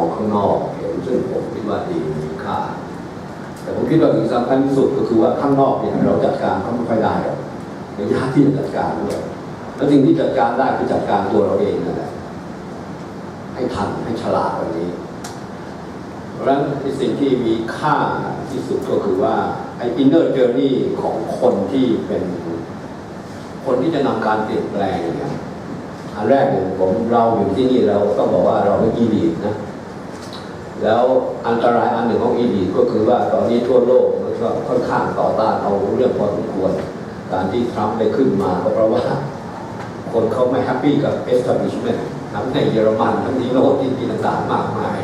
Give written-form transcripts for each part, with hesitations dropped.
องข้างนอกเห็นซึ่งผมคิดว่าดีมีค่าแต่ผมคิดว่าสิ่งสำคัญที่สุดก็คือว่าข้างนอกเนี่ยเราจัดการเขาไม่ค่อยได้หรอกเดี๋ยวยากที่จะจัดการด้วยแล้วสิ่งที่จัดการได้คือจัดการตัวเราเองนั่นแหละให้ทันให้ฉลาดกว่านี้เพราะฉะนั้นสิ่งที่มีค่าที่สุดก็คือว่าไอ้ inner journey ของคนที่เป็นคนที่จะนำการเปลี่ยนแปลงเนี่ยอันแรกเนี่ยเราอยู่ที่นี่เราต้องบอกว่าเราเป็นอีลีทนะแล้วอันตรายอันหนึ่งของอีลีทก็คือว่าตอนนี้ทั่วโลกมันก็ค่อนข้างต่อต้านเอาเรื่องพอสมควรการที่ทรัมป์ได้ขึ้นมาก็เพราะว่าคนเขาไม่แฮปปี้กับ establishment ทั้งในเยอรมันทั้งที่โน่นที่ต่างๆมากมาย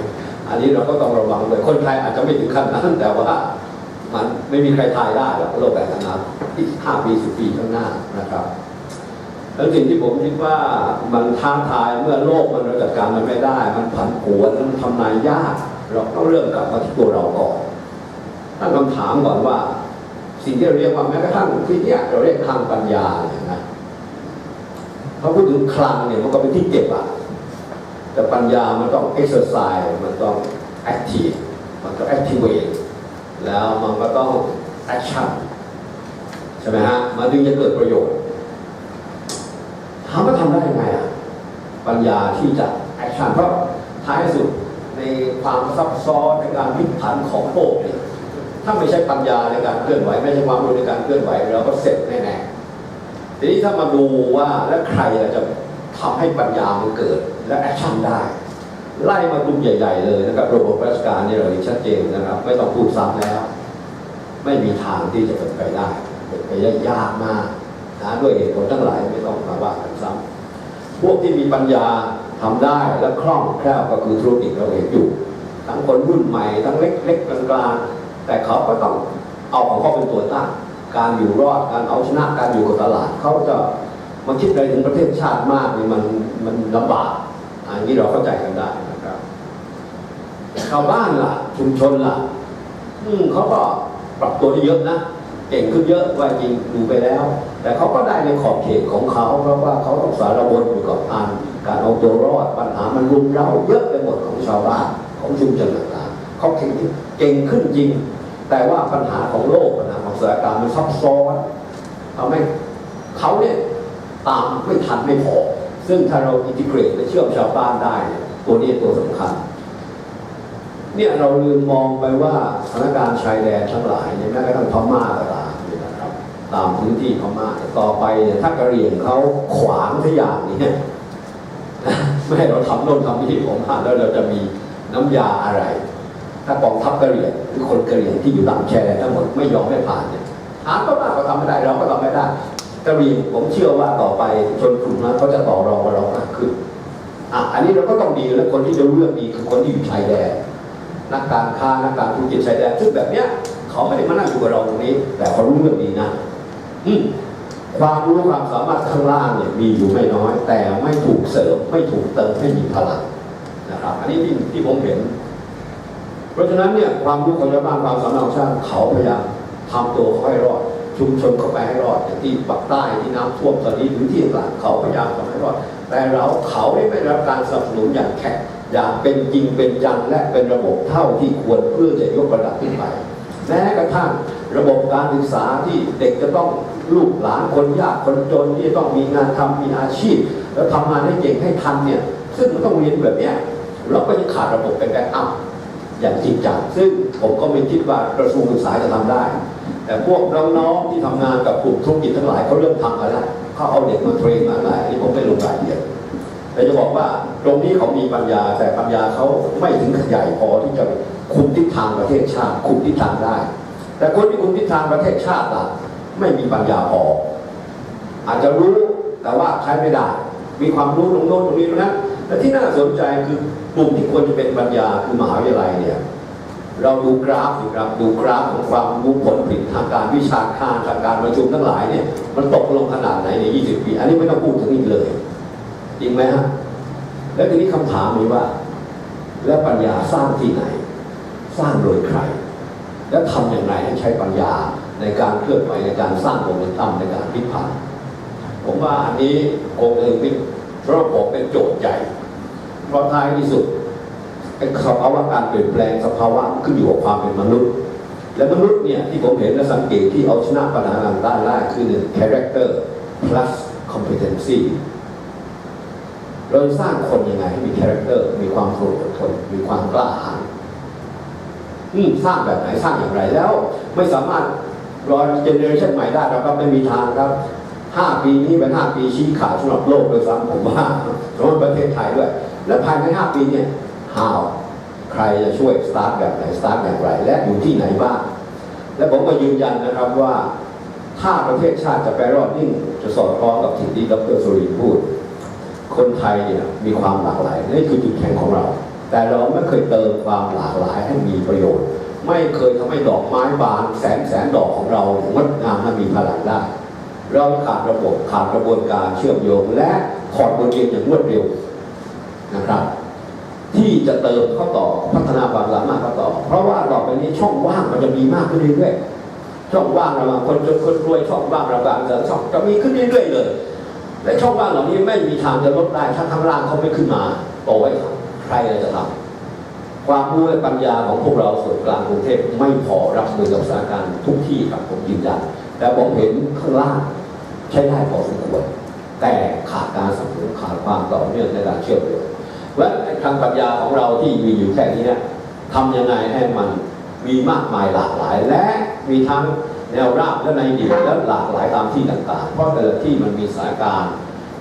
อันนี้เราก็ต้องระวังเลยคนไทยอาจจะไม่ถึงขั้นนั้นแต่ว่ามันไม่มีใครทายได้หรอกโลกแบบนั้นที่5 ปี10 ปีข้างหน้านะครับแล้วสิ่งที่ผมคิดว่ามันท้าทายเมื่อโลกมันจัดการมันไม่ได้มันผันผวนมันทำนายยากเราต้องเริ่มกลับมาที่ตัวเราก่อนตั้งคำถามก่อนว่าสิ่งที่เราเรียกว่าแม้กระทั่งที่นี้เราเรียกคลังปัญญาเนี่ยนะเขาพูดถึงคลังเนี่ยมันก็เป็นที่เก็บอะแต่ปัญญามันต้อง exercise มันต้อง active มันต้อง activate แล้วมันก็ต้อง action ใช่ไหมฮะมันถึงจะเกิดประโยชน์ถามว่าทำได้ยังไงอ่ะปัญญาที่จะ action เพราะท้ายสุดในความซับซ้อนในการพลิกผันของโลกเนี่ยถ้าไม่ใช่ปัญญาในการเคลื่อนไหวไม่ใช่ความรู้ในการเคลื่อนไหวเราก็เสร็จแน่ๆทีนี้ถ้ามาดูว่าแล้วใครจะทำให้ปัญญามันเกิดและแอคชั่นได้ไล่มากลุ่มใหญ่ๆเลยนะครับระบบราชการนี่เราเห็นชัดเจนนะครับไม่ต้องพูดซ้ำแล้วไม่มีทางที่จะเป็นไปได้เป็นไปได้ยากมากนะด้วยเหตุผลทั้งหลายไม่ต้องมาว่ากันซ้ำพวกที่มีปัญญาทำได้และคล่องแคล่วก็คือธุรกิจเราเห็นอยู่ทั้งคนรุ่นใหม่ทั้งเล็กๆกลางๆแต่เขาก็ต้องเอาของเขาเป็นตัวตั้งการอยู่รอดการเอาชนะการอยู่กับตลาดเขาจะมาคิดอะไรถึงประเทศชาติมากนี่มันลำบากอันนี้เราเข้าใจกันได้นะครับชาวบ้านล่ะชุมชนล่ะเขาก็ปรับตัวได้เยอะนะเก่งขึ้นเยอะว่าจริงดูไปแล้วแต่เขาก็ได้ในขอบเขตของเขาเพราะว่าเขาต้องสารวนอยู่กับการเอาตัวรอดปัญหามันรุมเร้าเยอะไปหมดของชาวบ้านของชุมชนต่างๆเขาเก่งขึ้นจริงแต่ว่าปัญหาของโลกปัญหาของสถานการณ์มันซับซ้อนทำให้เขาเนี่ยตามไม่ทันไม่พอซึ่งถ้าเราอินทิเกรตและเชื่อมชาวบ้านได้ตัวนี้ตัวสำคัญเนี่ยเราลืมมองไปว่าสถานการณ์ชายแดนทั้งหลายเนี่ยแม้กระทั่งพม่าก็ตามนี่นะครับตามพื้นที่พม่าต่อไปถ้ากะเหรี่ยงเขาขวางทุกอย่างนี้ไม่ให้เราทำโน่นทำนี่ผมผ่านแล้วเราจะมีน้ำยาอะไรถ้ากองทัพกะเหรี่ยงหรือคนกะเหรี่ยงที่อยู่ตามชายแดนทั้งหมดไม่ยอมไม่ผ่านเนี่ยหาก็มากก็ทำไม่ได้เราก็ทำไม่ได้กะเหรี่ยงผมเชื่อว่าต่อไปชนกลุ่มนั้นเขาจะต่อรองกับเรามากขึ้นอันนี้เราก็ต้องดีและคนที่จะเลือกดีคือคนที่อยู่ชายแดนนักการค้านักการธุรกิจชายแดนซึ่งแบบเนี้ยเขาไม่ได้มานั่งอยู่กับเราตรงนี้แต่เขารู้เรื่องดีนะความรู้ความสามารถข้างล่างเนี่ยมีอยู่ไม่น้อยแต่ไม่ถูกเสริมไม่ถูกเติมให้มีพลังนะครับอันนี้ที่ผมเห็นเพราะฉะนั้นเนี่ยความรู้ของชาวบ้านความสามารถของชาติเขาพยายามทำตัวเขาให้รอดชุมชนเข้าไปให้รอดอย่างที่ปักใต้ที่น้ำท่วมตอนนี้หรือที่ต่างเขาพยายามทำให้รอดแต่เขาไม่ได้รับการสนับสนุนอย่างแข็งอย่างเป็นจริงเป็นจังและเป็นระบบเท่าที่ควรเพื่อจะยกระดับขึ้นไปแม้กระทั่งระบบการศึกษาที่เด็กจะต้องลูกหลานคนยากคนจนที่ต้องมีงานทำมีอาชีพแล้วทำงานให้เก่งให้ทันเนี่ยซึ่งมันต้องเรียนแบบนี้เราก็ยังขาดระบบเป็นแบ็คอัพอย่างจริงจังซึ่งผมก็ไม่คิดว่ากระทรวงศึกษาจะทำได้แต่พวกน้องๆที่ทำงานกับกลุ่มธุรกิจทั้งหลายเขาเริ่มทำกันแล้วเขาเอาเด็กมาเทรนมาอะไรนี่ผมไม่ลงรายละเอียดแต่จะบอกว่าตรงนี้เขามีปัญญาแต่ปัญญาเขาไม่ถึงขยายพอที่จะคุมทิศทางประเทศชาติคุมทิศทางได้แต่คนที่คุมทิศทางประเทศชาติล่ะไม่มีปัญญาพออาจจะรู้แต่ว่าใช้ไม่ได้มีความรู้ตรงโน้นตรงนี้ตรงนั้นแต่ที่น่าสนใจคือกลุ่มที่ควรจะเป็นปัญญาคือมหาวิทยาลัยเนี่ยเราดูกราฟนะครับดูกราฟของความรู้ผลผลิตทางการวิชาการทางการประชุมทั้งหลายเนี่ยมันตกลงขนาดไหนใน20 ปีอันนี้ไม่ต้องพูดถึงอีกเลยจริงไหมฮะแล้วทีนี้คำถามนี้ว่าแล้วปัญญาสร้างที่ไหนสร้างโดยใครแล้วทำอย่างไรให้ใช้ปัญญาในการเคลื่อนไหวในการสร้างโมเมนตัมในการพลิกผันผมว่าอันนี้คงเป็นสำหรับผมเป็นโจทย์ใหญ่เพราะท้ายที่สุด สภาวะการเปลี่ยนแปลงสภาวะขึ้นอยู่กับความเป็นมนุษย์และมนุษย์เนี่ยที่ผมเห็นและสังเกตที่เอาชนะปัญหาด้านแรกคือ1 character plus competency เราสร้างคนยังไงให้มี character มีความอดทนมีความกล้าหาญสร้างแบบไหนสร้างอย่างไรแล้วไม่สามารถรอเจเนอเรชันใหม่ได้เราก็ไม่มีทางครับ5 ปีนี้เป็น5 ปีชี้ขาดสำหรับโลกโดยซ้ำผมว่าสำหรับประเทศไทยด้วยและภายใน5 ปีเนี่ย how ใครจะช่วยสตาร์ทแบบไหนสตาร์ทอย่างไรและอยู่ที่ไหนบ้างและผมก็ยืนยันนะครับว่าถ้าประเทศชาติจะไปรอดยิ่งจะสอดคล้องกับสิ่งที่ดร.สุรินทร์พูดคนไทยเนี่ยมีความหลากหลายนี่คือจุดแข็งของเราแต่เราไม่เคยเติมความหลากหลายให้มีประโยชน์ไม่เคยทำให้ดอกไม้บานแสนดอกของเรางดงามและมีพลังได้เราขาดระบบขาดกระบวนการเชื่อมโยงและถอดบทเรียนอย่างรวดเร็วนะครับที่จะเติมเข้าต่อพัฒนาความสามารถเข้าต่อเพราะว่าต่อไปนี้ช่องว่างมันจะมีมากขึ้นเรื่อยๆช่องว่างระหว่างคนจนคนรวยช่องว่างระหว่างช่องจะมีขึ้นเรื่อยๆเลยและช่องว่างเหล่านี้ไม่มีทางจะลดได้ถ้าข้างล่างเขาไม่ขึ้นมาโตไว้ใครจะทำความรู้และปัญญาของพวกเราส่วนกลางกรุงเทพไม่พอรับมือกับสถานการณ์ทุกที่ครับผมยืนยันแต่ผมเห็นข้างล่างใช้ได้พอสมควรแต่ขาดการสนับสนุนขาดความต่อเนื่องในการเชื่อมโยงและทางปัญญาของเราที่มีอยู่แค่นี้เนี่ยทำยังไงให้มันมีมากมายหลากหลายและมีทั้งแนวราบและในดินและหลากหลายตามที่ต่างๆเพราะแต่ละที่มันมีสถานการณ์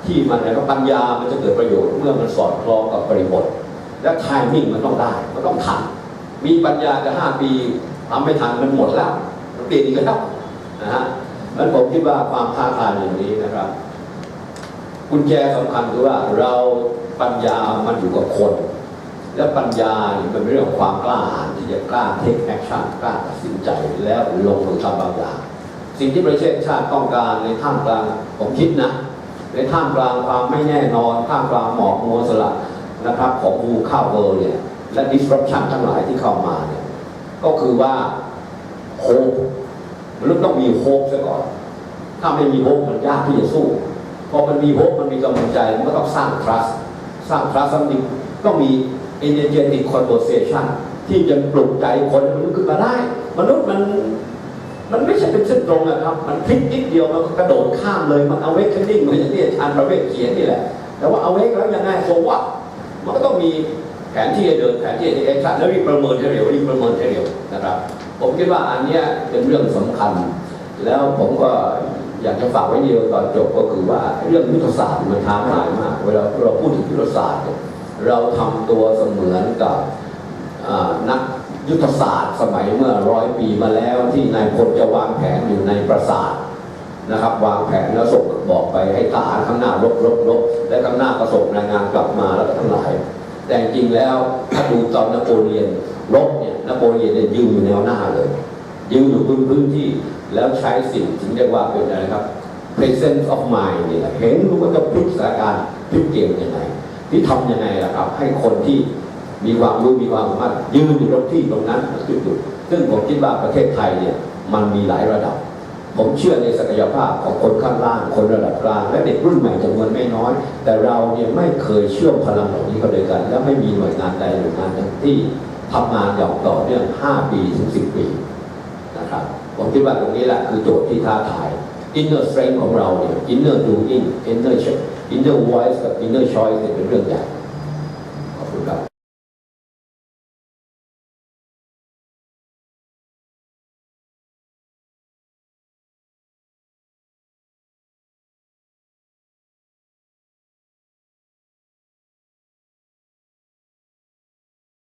ที่มันแล้วก็ปัญญามันจะเกิดประโยชน์เมื่อมันสอดคล้องกับบริบทและไทมิ่งมันต้องได้มันต้องทันมีปัญญาจะ5 ปีทำไม่ทันมันหมดแล้วมันเปลี่ยนอีกแล้วนะฮะงั้นผมคิดว่าความท้าทายอย่างนี้นะครับกุญแจสำคัญคือว่าเราปัญญามันอยู่กับคนและปัญญาเนี่ยมันเป็นเรื่องความกล้าหาญที่จะกล้าเทคแอคชั่นกล้าตัดสินใจแล้วลงมือทำบางอย่างสิ่งที่ประเทศชาติต้องการในท่ามกลางผมคิดนะในท่ามกลางความไม่แน่นอนท่ามกลางหมอกมัวสลัดนะครับของมูข้าวเวอร์เนี่ยและ disruption ทั้งหลายที่เข้ามาเนี่ยก็คือว่าโฮปมนุษย์ต้องมีโฮปซะก่อนถ้าไม่มีโฮปมันยากที่จะสู้พอมันมีโฮปมันมีกำลังใจมันก็ต้องสร้าง trust สร้าง trust ซ้ำอีกก็มี energetic conversation ที่จะปลุกใจคนให้มันลุกขึ้นมาได้มนุษย์มันไม่ใช่เป็นเส้นตรงนะครับมันพลิกนิดเดียวมันก็กระโดดข้ามเลยมัน awakening เหมือนอย่างที่อาจารย์ประเวศเขียนนี่แหละแต่ว่า awake แล้วยังไงโซว่ามันก็ต้องมีแผนที่จะเดินแผนที่จะแอคชั่นแล้วรีบประเมินให้เร็วนะครับผมคิดว่าอันนี้เป็นเรื่องสำคัญแล้วผมก็อยากจะฝากไว้เดียวตอนจบก็คือว่าเรื่องยุทธศาสตร์มันท้าทายมากเวลาเราพูดถึงยุทธศาสตร์เราทำตัวเสมือนกับนักยุทธศาสตร์สมัยเมื่อ100 ปีมาแล้วที่นายพลจะวางแผนอยู่ในปราสาทนะครับวางแผนแล้วส่งบอกไปให้ทหารข้างหน้ารบและข้างหน้าก็ส่งรายงานกลับมาแล้วก็ทั้งหลายแต่จริงแล้วถ้าดูตอนนโปเลียนรบเนี่ยนโปเลียนเนี่ยยืนอยู่แนวหน้าเลยยืนอยู่บนพื้นที่แล้วใช้สิ่งที่เรียกว่าเป็นอะไรครับ presence of mind นี่แหละเห็นรู้ว่าจะพลิกสถานการณ์พลิกเกมยังไงที่ทำยังไงล่ะครับให้คนที่มีความรู้มีความสามารถยืนอยู่ตรงที่ตรงนั้นจุดซึ่งผมคิดว่าประเทศไทยเนี่ยมันมีหลายระดับผมเชื่อในศักยภาพของคนข้างล่างคนระดับกลางและเด็กรุ่นใหม่จำนวนไม่น้อยแต่เราเนี่ยไม่เคยเชื่อมพลังเหล่านี้เข้าด้วยกันและไม่มีหน่วยงานใดหน่วยงานหนึ่งที่ทำงานอย่างต่อเนื่อง5 ปีถึง10 ปีนะครับผมคิดว่าตรงนี้แหละคือโจทย์ที่ท้าทาย inner strength ของเราเนี่ย inner doing inner voice กับ inner choice เป็นเรื่องใหญ่ขอบคุณครับ